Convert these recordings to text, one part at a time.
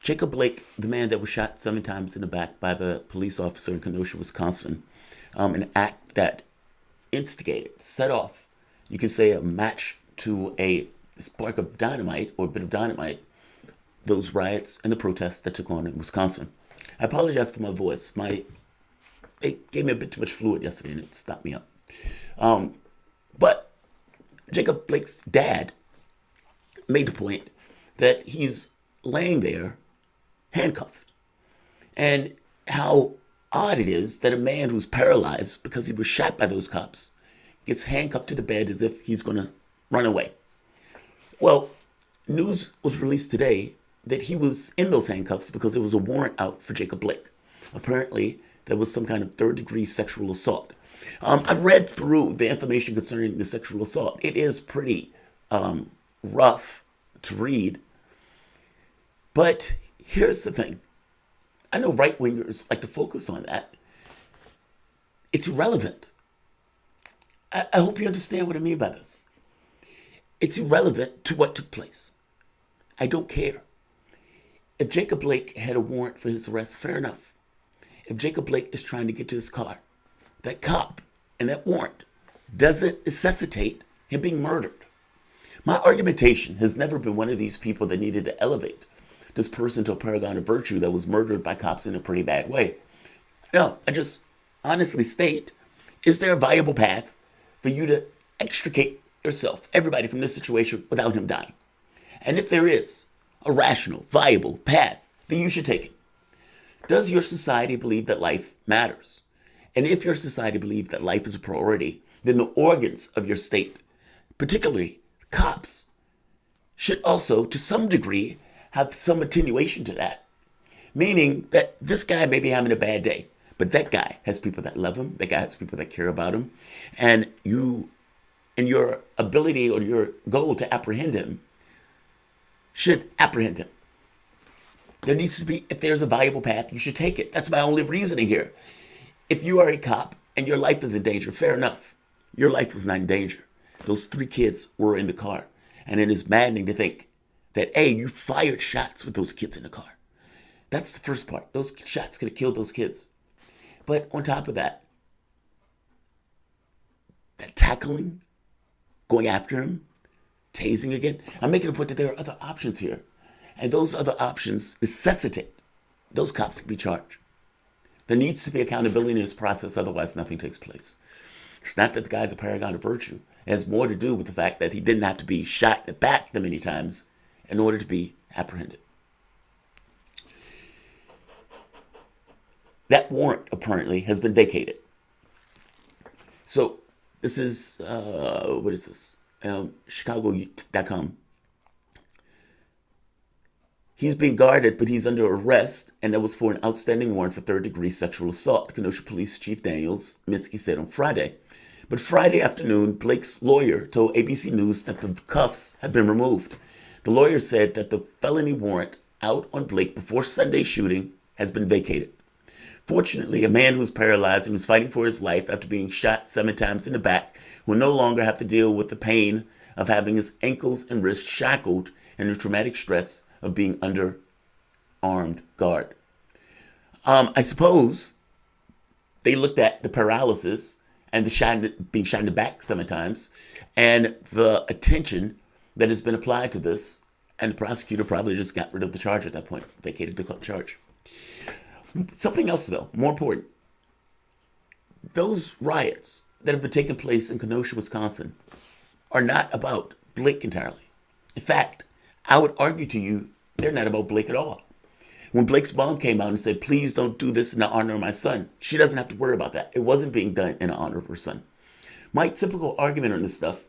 Jacob Blake, the man that was shot 7 times in the back by the police officer in Kenosha, Wisconsin, an act that instigated, set off, you can say, a match to a spark of dynamite or a bit of dynamite, those riots and the protests that took on in Wisconsin. I apologize for my voice. It gave me a bit too much fluid yesterday and it stopped me up. But Jacob Blake's dad made the point that he's laying there handcuffed. And how odd it is that a man who's paralyzed because he was shot by those cops gets handcuffed to the bed as if he's going to run away. Well, news was released today that he was in those handcuffs because there was a warrant out for Jacob Blake. Apparently, there was some kind of third-degree sexual assault. I've read through the information concerning the sexual assault. It is pretty rough to read. But here's the thing. I know right-wingers like to focus on that. It's irrelevant. I hope you understand what I mean by this. It's irrelevant to what took place. I don't care. If Jacob Blake had a warrant for his arrest, fair enough. If Jacob Blake is trying to get to his car, that cop and that warrant doesn't necessitate him being murdered. My argumentation has never been one of these people that needed to elevate this person to a paragon of virtue that was murdered by cops in a pretty bad way. No, I just honestly state, is there a viable path for you to extricate yourself, everybody, from this situation without him dying? And if there is a rational, viable path, then you should take it. Does your society believe that life matters? And if your society believes that life is a priority, then the organs of your state, particularly cops, should also, to some degree, have some attenuation to that. Meaning that this guy may be having a bad day, but that guy has people that love him, that guy has people that care about him, and you, and your ability or your goal to apprehend him, should apprehend him. There needs to be, if there's a valuable path, you should take it. That's my only reasoning here. If you are a cop and your life is in danger, fair enough. Your life was not in danger. Those 3 kids were in the car. And it is maddening to think that, A, you fired shots with those kids in the car. That's the first part. Those shots could have killed those kids. But on top of that, that tackling, going after him, tasing again, I'm making a point that there are other options here. And those other options necessitate those cops to be charged. There needs to be accountability in this process, otherwise nothing takes place. It's not that the guy's a paragon of virtue. It has more to do with the fact that he didn't have to be shot in the back that many times in order to be apprehended. That warrant apparently has been vacated. So this is, what is this? Chicago.com. He's being guarded, but he's under arrest, and that was for an outstanding warrant for third-degree sexual assault, Kenosha Police Chief Daniels Minsky said on Friday. But Friday afternoon, Blake's lawyer told ABC News that the cuffs had been removed. The lawyer said that the felony warrant out on Blake before Sunday's shooting has been vacated. Fortunately, a man who was paralyzed and was fighting for his life after being shot 7 times in the back will no longer have to deal with the pain of having his ankles and wrists shackled and the traumatic stress of being under armed guard. I suppose they looked at the paralysis and the being shot in the back 7 times and the attention that has been applied to this, and the prosecutor probably just got rid of the charge at that point, vacated the charge. Something else, though, more important. Those riots that have been taking place in Kenosha, Wisconsin, are not about Blake entirely. In fact, I would argue to you, they're not about Blake at all. When Blake's mom came out and said, please don't do this in the honor of my son, she doesn't have to worry about that. It wasn't being done in the honor of her son. My typical argument on this stuff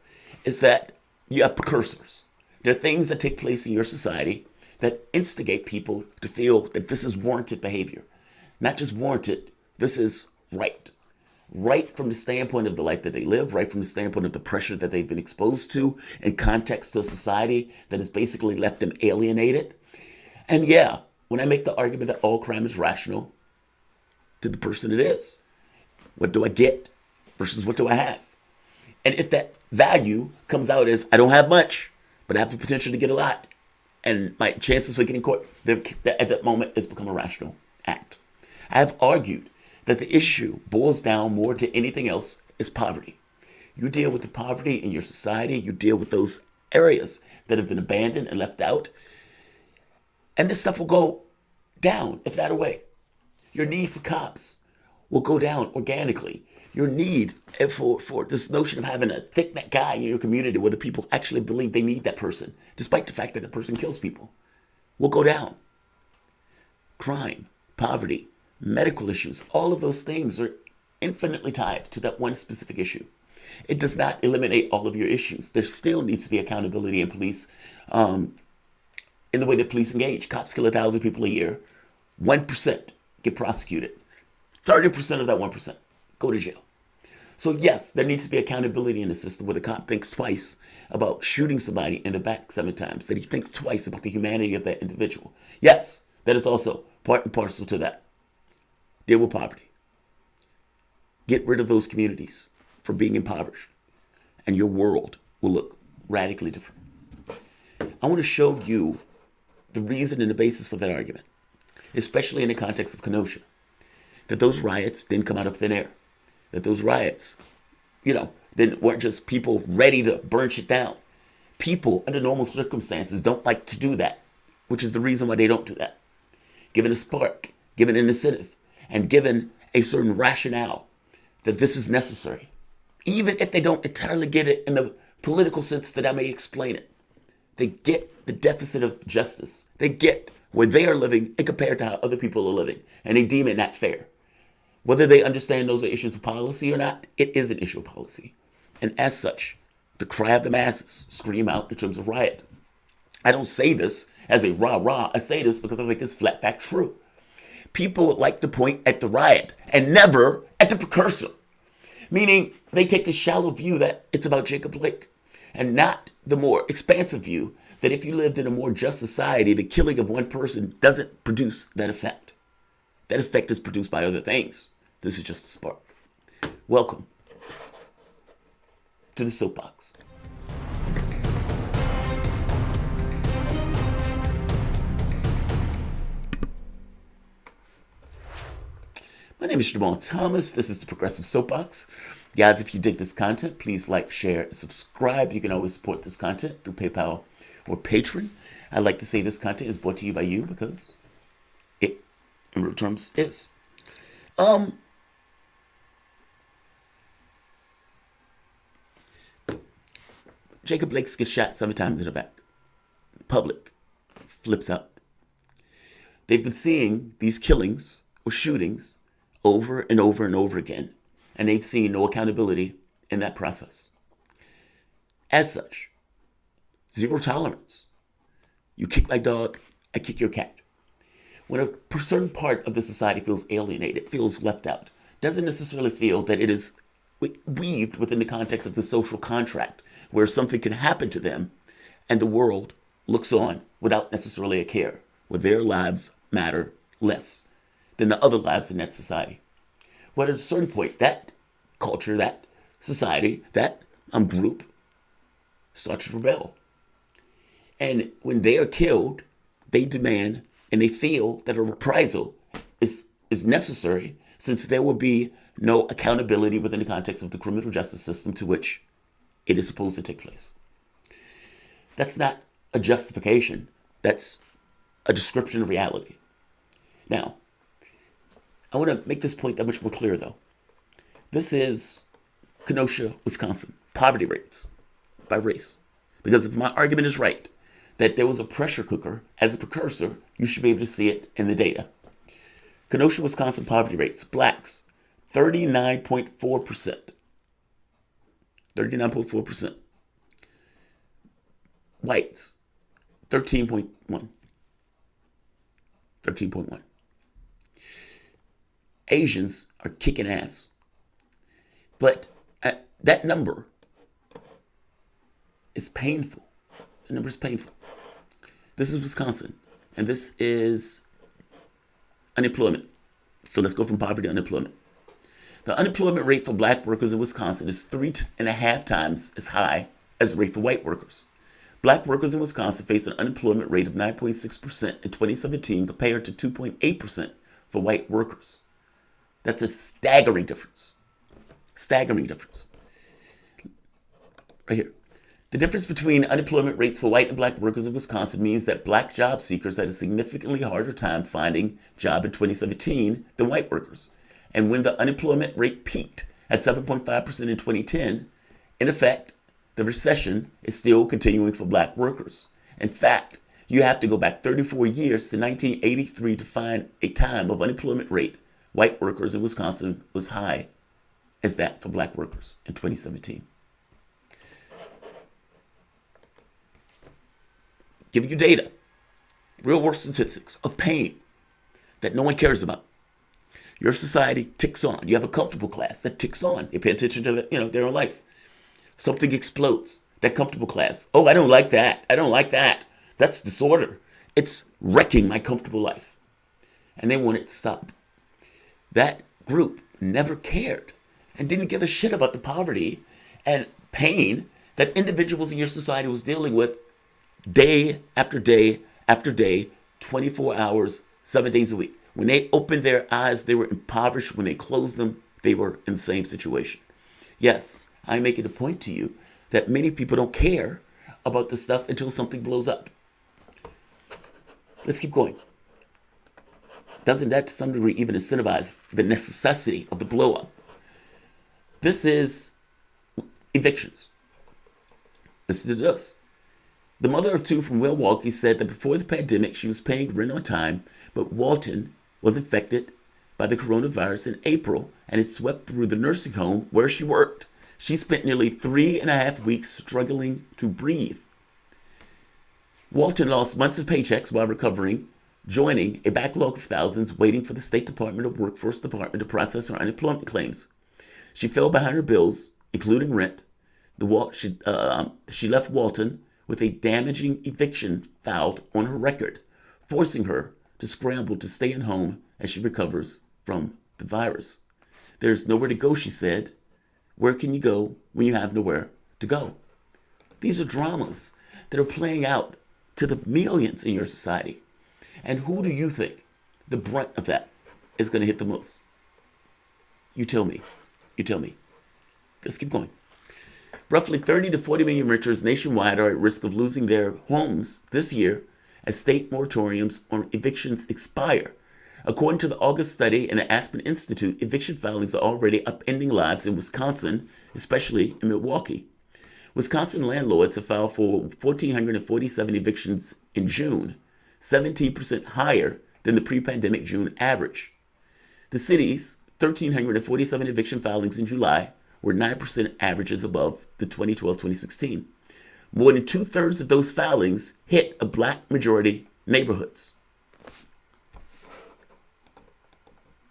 is that you have precursors. There are things that take place in your society that instigate people to feel that this is warranted behavior. Not just warranted, this is right. Right from the standpoint of the life that they live, right from the standpoint of the pressure that they've been exposed to in context to a society that has basically left them alienated. And yeah, when I make the argument that all crime is rational, to the person it is. What do I get versus what do I have? And if that value comes out as I don't have much, but I have the potential to get a lot, and my chances of getting caught, at that moment, it's become a rational act. I have argued that the issue boils down more to anything else is poverty. You deal with the poverty in your society, you deal with those areas that have been abandoned and left out, and this stuff will go down, if not away. Your need for cops will go down organically. Your need for this notion of having a thick-neck guy in your community where the people actually believe they need that person, despite the fact that the person kills people, will go down. Crime, poverty, medical issues, all of those things are infinitely tied to that one specific issue. It does not eliminate all of your issues. There still needs to be accountability in police, in the way that police engage. Cops kill 1,000 people a year. 1% get prosecuted. 30% of that 1% go to jail. So yes, there needs to be accountability in the system where the cop thinks twice about shooting somebody in the back 7 times, that he thinks twice about the humanity of that individual. Yes, that is also part and parcel to that. Deal with poverty. Get rid of those communities from being impoverished, and your world will look radically different. I want to show you the reason and the basis for that argument, especially in the context of Kenosha, that those riots didn't come out of thin air, that those riots, weren't just people ready to burn shit down. People under normal circumstances don't like to do that, which is the reason why they don't do that. Given a spark, given an incentive, and given a certain rationale that this is necessary, even if they don't entirely get it in the political sense that I may explain it. They get the deficit of justice. They get where they are living and compared to how other people are living, and they deem it not fair. Whether they understand those are issues of policy or not, it is an issue of policy. And as such, the cry of the masses scream out in terms of riot. I don't say this as a rah-rah. I say this because I think it's flat fact true. People like to point at the riot and never at the precursor. Meaning they take the shallow view that it's about Jacob Blake, and not the more expansive view that if you lived in a more just society, the killing of one person doesn't produce that effect. That effect is produced by other things. This is just a spark. Welcome to the Soapbox. My name is Jamarl Thomas. This is the Progressive Soapbox. Guys, if you dig this content, please like, share, and subscribe. You can always support this content through PayPal or Patreon. I like to say this content is brought to you by you because it, in real terms, is. Jacob Blake gets shot 7 times in the back. The public flips out. They've been seeing these killings or shootings over and over and over again, and they've seen no accountability in that process. As such, zero tolerance. You kick my dog, I kick your cat. When a certain part of the society feels alienated, feels left out, doesn't necessarily feel that it is weaved within the context of the social contract, where something can happen to them and the world looks on without necessarily a care, where their lives matter less than the other lives in that society. But at a certain point, that culture, that society, that group starts to rebel. And when they are killed, they demand and they feel that a reprisal is necessary, since there will be no accountability within the context of the criminal justice system to which it is supposed to take place. That's not a justification. That's a description of reality. Now, I want to make this point that much more clear, though. This is Kenosha, Wisconsin, poverty rates by race. Because if my argument is right, that there was a pressure cooker as a precursor, you should be able to see it in the data. Kenosha, Wisconsin poverty rates. Blacks, 39.4%. 39.4%. Whites, 13.1. 13.1. Asians are kicking ass. But that number is painful. The number is painful. This is Wisconsin, and this is unemployment. So let's go from poverty to unemployment. The unemployment rate for black workers in Wisconsin is 3.5 times as high as the rate for white workers. Black workers in Wisconsin face an unemployment rate of 9.6% in 2017 compared to 2.8% for white workers. That's a staggering difference. Staggering difference. Right here. The difference between unemployment rates for white and black workers in Wisconsin means that black job seekers had a significantly harder time finding a job in 2017 than white workers. And when the unemployment rate peaked at 7.5% in 2010, in effect, the recession is still continuing for black workers. In fact, you have to go back 34 years to 1983 to find a time of unemployment rate white workers in Wisconsin was high as that for black workers in 2017. Giving you data, real world statistics of pain that no one cares about. Your society ticks on. You have a comfortable class that ticks on. They pay attention to their own life. Something explodes. That comfortable class. Oh, I don't like that. I don't like that. That's disorder. It's wrecking my comfortable life. And they want it to stop. That group never cared and didn't give a shit about the poverty and pain that individuals in your society was dealing with day after day after day, 24 hours, 7 days a week. When they opened their eyes, they were impoverished. When they closed them, they were in the same situation. Yes, I'm making a point to you that many people don't care about this stuff until something blows up. Let's keep going. Doesn't that to some degree even incentivize the necessity of the blow up? This is evictions. Listen to this. The mother of two from Milwaukee said that before the pandemic, she was paying rent on time, but Walton was infected by the coronavirus in April, and it swept through the nursing home where she worked. She spent nearly 3.5 weeks struggling to breathe. Walton lost months of paychecks while recovering, joining a backlog of thousands waiting for the State Department of Workforce Department to process her unemployment claims. She fell behind her bills, including rent. She left Walton with a damaging eviction filed on her record, forcing her to scramble to stay at home as she recovers from the virus. There's nowhere to go, she said. Where can you go when you have nowhere to go? These are dramas that are playing out to the millions in your society. And who do you think the brunt of that is going to hit the most? You tell me. You tell me. Let's keep going. Roughly 30 to 40 million renters nationwide are at risk of losing their homes this year as state moratoriums on evictions expire. According to the August study and the Aspen Institute, eviction filings are already upending lives in Wisconsin, especially in Milwaukee. Wisconsin landlords have filed for 1,447 evictions in June, 17% higher than the pre-pandemic June average. The city's 1,347 eviction filings in July were 9% averages above the 2012-2016. More than 2/3 of those filings hit a black majority neighborhoods.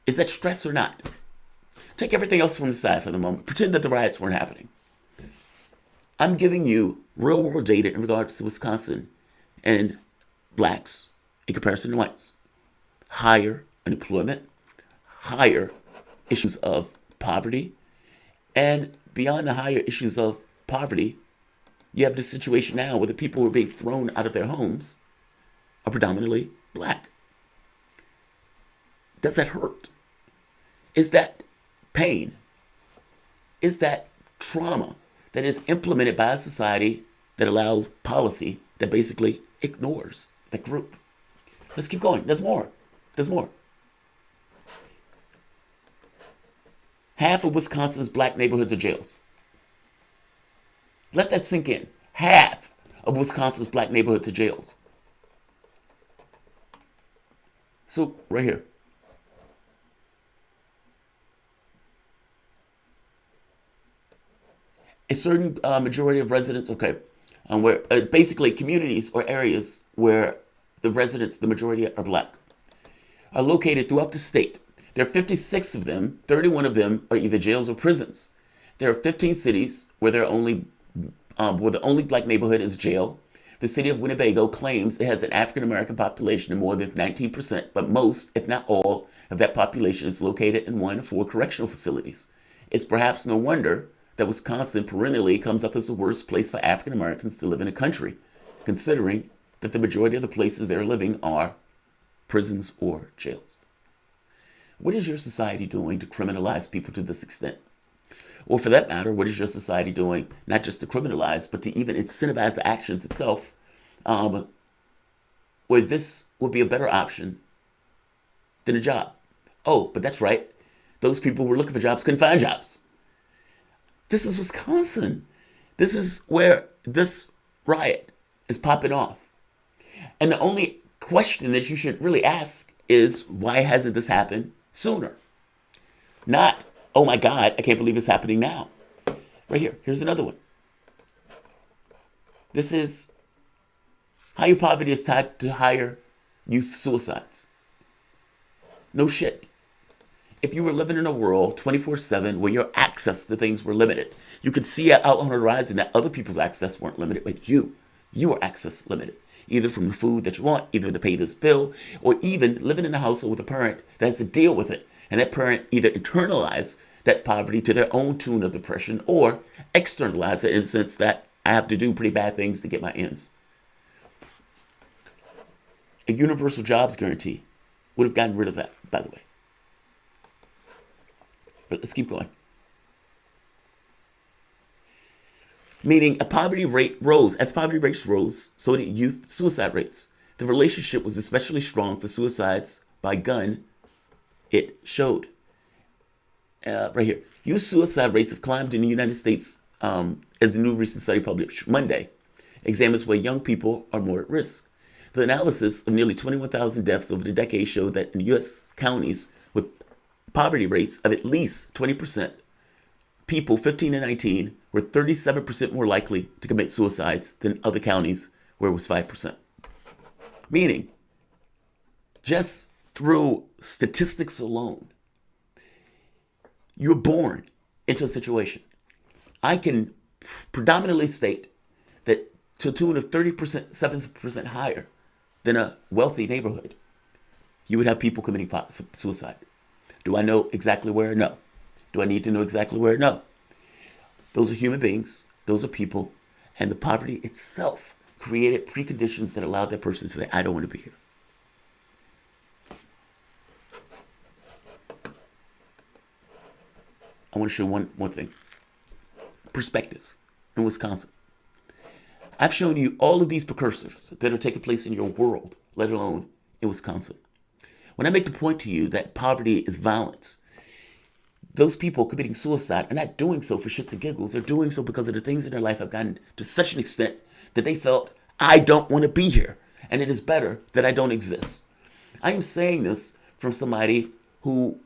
Is that stress or not? Take everything else from the side for the moment. Pretend that the riots weren't happening. I'm giving you real world data in regards to Wisconsin and blacks in comparison to whites. Higher unemployment, higher issues of poverty, and beyond the higher issues of poverty, you have this situation now where the people who are being thrown out of their homes are predominantly black. Does that hurt? Is that pain? Is that trauma that is implemented by a society that allows policy that basically ignores that group? Let's keep going. There's more. There's more. Half of Wisconsin's black neighborhoods are jails. Let that sink in. Half of Wisconsin's black neighborhoods are jails. So, right here. A certain majority of residents, where basically communities or areas where the residents, the majority are black, are located throughout the state. There are 56 of them. 31 of them are either jails or prisons. There are 15 cities where the only black neighborhood is jail. The city of Winnebago claims it has an African American population of more than 19%, but most, if not all, of that population is located in 1 or 4 correctional facilities. It's perhaps no wonder that Wisconsin perennially comes up as the worst place for African Americans to live in the country. considering that the majority of the places they're living are prisons or jails. What is your society doing to criminalize people to this extent? Or for that matter, what is your society doing not just to criminalize, but to even incentivize the actions itself, where this would be a better option than a job? Oh, but that's right. Those people who were looking for jobs couldn't find jobs. This is Wisconsin. This is where this riot is popping off. And the only question that you should really ask is, why hasn't this happened sooner? Not, oh my God, I can't believe it's happening now. Right here. Here's another one. This is higher poverty is tied to higher youth suicides. No shit. If you were living in a world 24/7 where your access to things were limited, you could see out on the horizon that other people's access weren't limited, but you were access limited. Either from the food that you want, either to pay this bill, or even living in a household with a parent that has to deal with it. And that parent either internalize that poverty to their own tune of depression, or externalize it in the sense that I have to do pretty bad things to get my ends. A universal jobs guarantee would have gotten rid of that, by the way. But let's keep going. Meaning a poverty rate rose. As poverty rates rose, so did youth suicide rates. The relationship was especially strong for suicides by gun, it showed. Right here. Youth suicide rates have climbed in the United States, as the new recent study published Monday examines where young people are more at risk. The analysis of nearly 21,000 deaths over the decade showed that in U.S. counties with poverty rates of at least 20%, people 15 to 19 were 37% more likely to commit suicides than other counties where it was 5%. Meaning, just through statistics alone, you're born into a situation. I can predominantly state that to a tune of 30%, 7% higher than a wealthy neighborhood, you would have people committing suicide. Do I know exactly where? No. Do I need to know exactly where? No. Those are human beings. Those are people. And the poverty itself created preconditions that allowed that person to say, I don't want to be here. I want to show one more thing. Perspectives in Wisconsin. I've shown you all of these precursors that are taking place in your world, let alone in Wisconsin. When I make the point to you that poverty is violence, those people committing suicide are not doing so for shits and giggles. They're doing so because of the things in their life have gotten to such an extent that they felt, I don't want to be here, and it is better that I don't exist. I am saying this from somebody who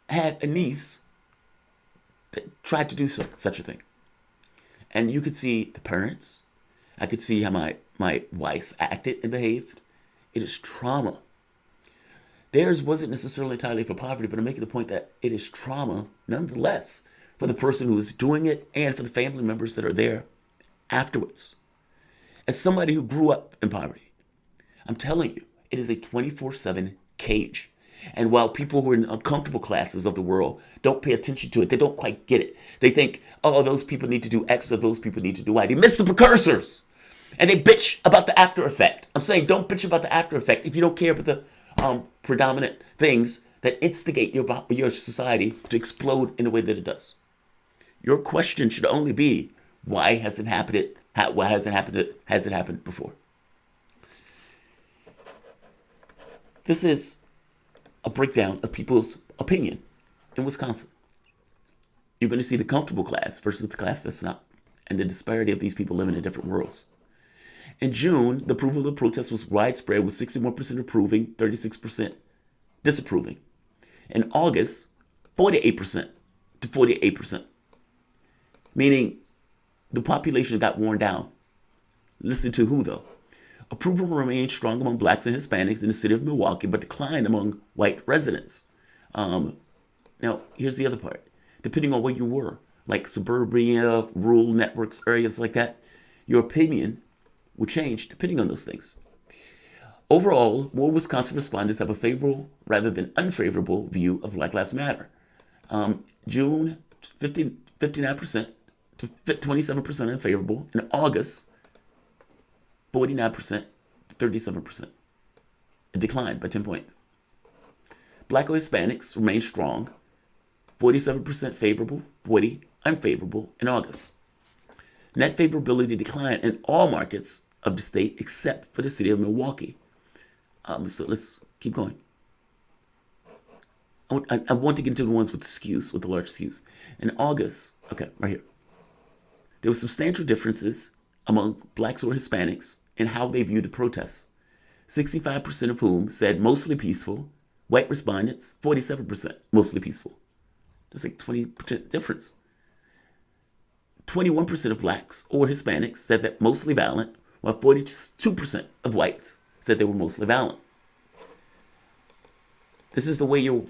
had a niece that tried to do such a thing. And you could see the parents. I could see how my wife acted and behaved. It is trauma. Theirs wasn't necessarily entirely for poverty, but I'm making the point that it is trauma nonetheless for the person who is doing it and for the family members that are there afterwards. As somebody who grew up in poverty, I'm telling you, it is a 24/7 cage. And while people who are in uncomfortable classes of the world don't pay attention to it, they don't quite get it. They think, oh, those people need to do X or those people need to do Y. They miss the precursors. And they bitch about the after effect. I'm saying don't bitch about the after effect if you don't care about the predominant things that instigate your society to explode in the way that it does. Your question should only be, why hasn't happened? Why hasn't happened before? This is a breakdown of people's opinion in Wisconsin. You're going to see the comfortable class versus the class that's not, and the disparity of these people living in different worlds. In June, the approval of the protest was widespread, with 61% approving, 36% disapproving. In August, 48% to 48%, meaning the population got worn down. Listen to who, though? Approval remained strong among blacks and Hispanics in the city of Milwaukee, but declined among white residents. Now, here's the other part. Depending on where you were, like suburbia, rural networks, areas like that, your opinion will change depending on those things. Overall, more Wisconsin respondents have a favorable rather than unfavorable view of Black Lives Matter. June, 59% to 27% unfavorable. In August, 49% to 37%. It declined by 10 points. Black or Hispanics remained strong, 47% favorable, 40% unfavorable in August. Net favorability declined in all markets of the state except for the city of Milwaukee. So let's keep going. I want to get into the ones with the skews, with the large skews. In August, okay, right here, there were substantial differences among blacks or Hispanics in how they viewed the protests. 65% of whom said mostly peaceful. White respondents, 47% mostly peaceful. That's like 20% difference. 21% of blacks or Hispanics said that mostly violent, while 42% of whites said they were mostly violent. This is the way your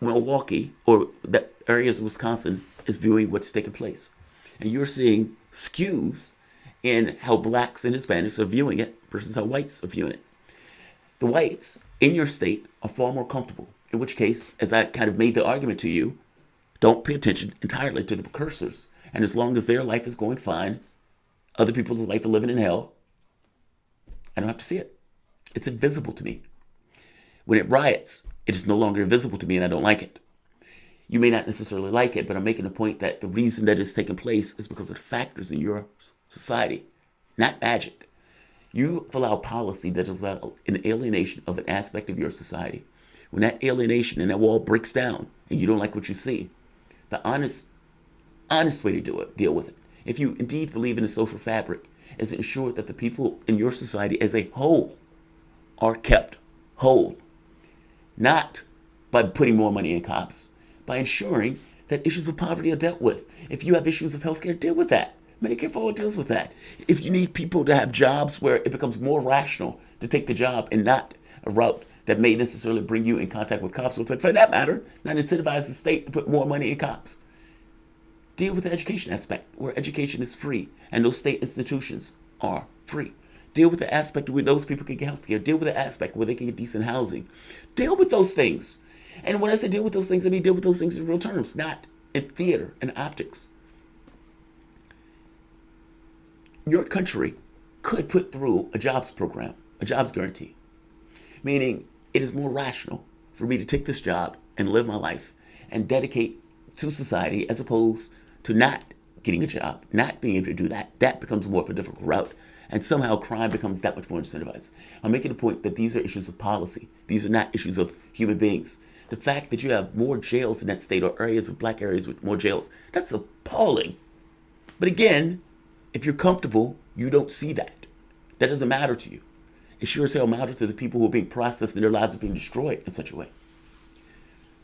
Milwaukee or the areas of Wisconsin is viewing what's taking place. And you're seeing skews in how blacks and Hispanics are viewing it versus how whites are viewing it. The whites in your state are far more comfortable, in which case, as I kind of made the argument to you, don't pay attention entirely to the precursors. And as long as their life is going fine, other people's life are living in hell, I don't have to see it. It's invisible to me. When it riots, it is no longer invisible to me and I don't like it. You may not necessarily like it, but I'm making the point that the reason that it's taking place is because of the factors in your society, not magic. You allow policy that is an alienation of an aspect of your society. When that alienation and that wall breaks down and you don't like what you see, the honest way to deal with it, if you indeed believe in the social fabric, is to ensure that the people in your society as a whole are kept whole. Not by putting more money in cops, by ensuring that issues of poverty are dealt with. If you have issues of healthcare, deal with that. Medicare for all deals with that. If you need people to have jobs where it becomes more rational to take the job and not a route that may necessarily bring you in contact with cops, or for that matter, not incentivize the state to put more money in cops. Deal with the education aspect, where education is free and those state institutions are free. Deal with the aspect where those people can get health care. Deal with the aspect where they can get decent housing. Deal with those things. And when I say deal with those things, I mean deal with those things in real terms, not in theater and optics. Your country could put through a jobs program, a jobs guarantee, meaning it is more rational for me to take this job and live my life and dedicate to society as opposed to not getting a job, not being able to do that. That becomes more of a difficult route. And somehow crime becomes that much more incentivized. I'm making the point that these are issues of policy. These are not issues of human beings. The fact that you have more jails in that state or areas of black areas with more jails, that's appalling. But again, if you're comfortable, you don't see that. That doesn't matter to you. It sure as hell matters to the people who are being processed and their lives are being destroyed in such a way.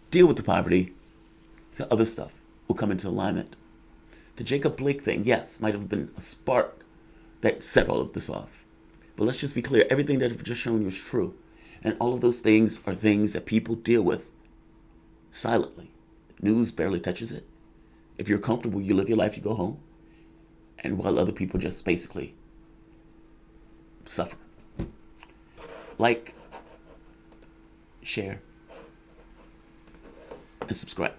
Deal with the poverty. The other stuff will come into alignment. The Jacob Blake thing, yes, might have been a spark that set all of this off. But let's just be clear, everything that I've just shown you is true. And all of those things are things that people deal with silently. News barely touches it. If you're comfortable, you live your life, you go home. And while other people just basically suffer. Like, share, and subscribe.